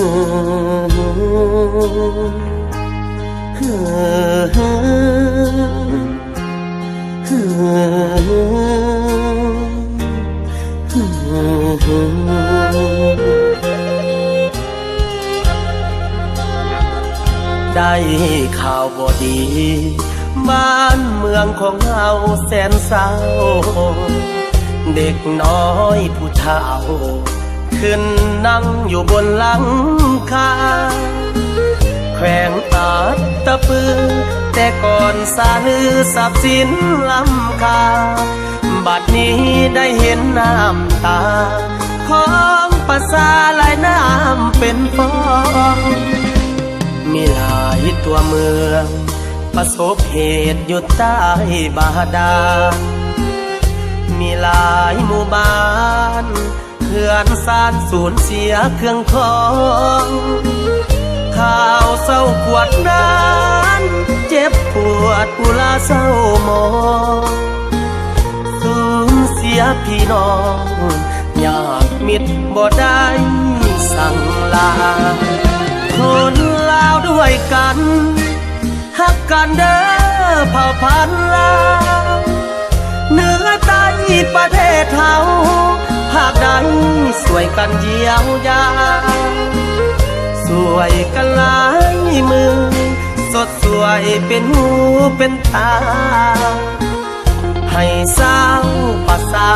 ได้ข่าวบ่ดีบ้านเมืองของเราแสนเศร้าเด็กน้อยผู้เฒ่าขึ้นนั่งอยู่บนหลังคาแขวงอาจตะปือแต่ก่อนสาลือทรัพย์สินล้ำค่าบัดนี้ได้เห็นน้ำตาของประสาหลายน้ำเป็นฟองมีหลายตัวเมืองประสบเหตุอยู่ใต้บาดาลมีหลายหมู่บ้านเขื่อนซานสูญเสียเครื่องคองข่าวเศร้าปวดร้านเจ็บปวดอุลาเศร้ามองสูญเสียพี่น้องญาติมิตรบ่ได้สั่งลาคนลาวด้วยกันฮักกันเด้อเผ่าพันธุ์ลาวเหนือใต้ประเทศเฮาหากใดสวยกันเยียวยาสวยกันหลายมือสดสวยเป็นหูเป็นตาให้สาวภาษา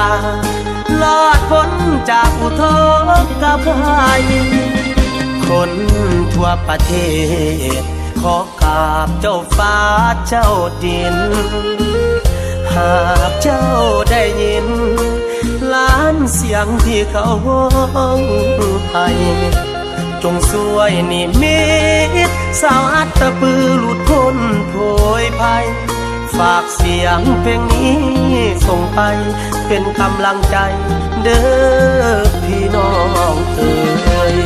ลอดพ้นจากอุทกภัยคนทั่วประเทศขอกราบเจ้าฟ้าเจ้าดินหากเจ้าได้ยินล้านเสียงที่เขาร้องไห้จงช่วยนิมิตสาวอัตตปือหลุดพ้นโผยภัยฝากเสียงเพลงนี้ส่งไปเป็นกำลังใจเด้อพี่น้องเอ๋ย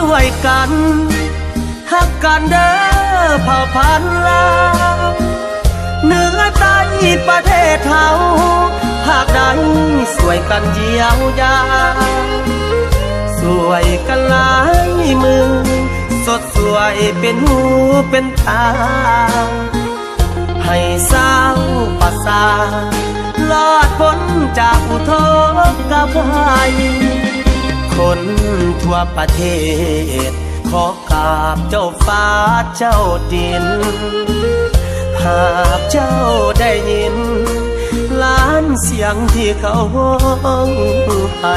ด้วยกันฮักกันเด้อเผ่าพันธุ์ลาวเหนือใต้ประเทศเฮาหากใดสวยกันเยียวยาสวยกันหลายมือสดสวยเป็นหูเป็นตาให้สาวภาษาลอดพ้นจากอุทกภัยคนทั่วประเทศขอกราบเจ้าฟ้าเจ้าดินหากเจ้าได้ยินล้านเสียงที่เขาร้องไห้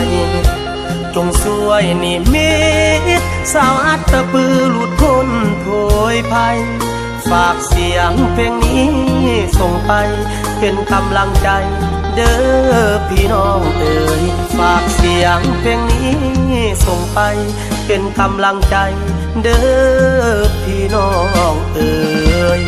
จงช่วยนิมิตสาวอัตตปือหลุดพ้นโผยภัยฝากเสียงเพลงนี้ส่งไปเป็นกำลังใจเด้อพี่น้องเอ๋ยฝากเสียงเพลงนี้ส่งไปเป็นกำลังใจเด้อพี่น้องเอ๋ย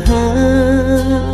Huh.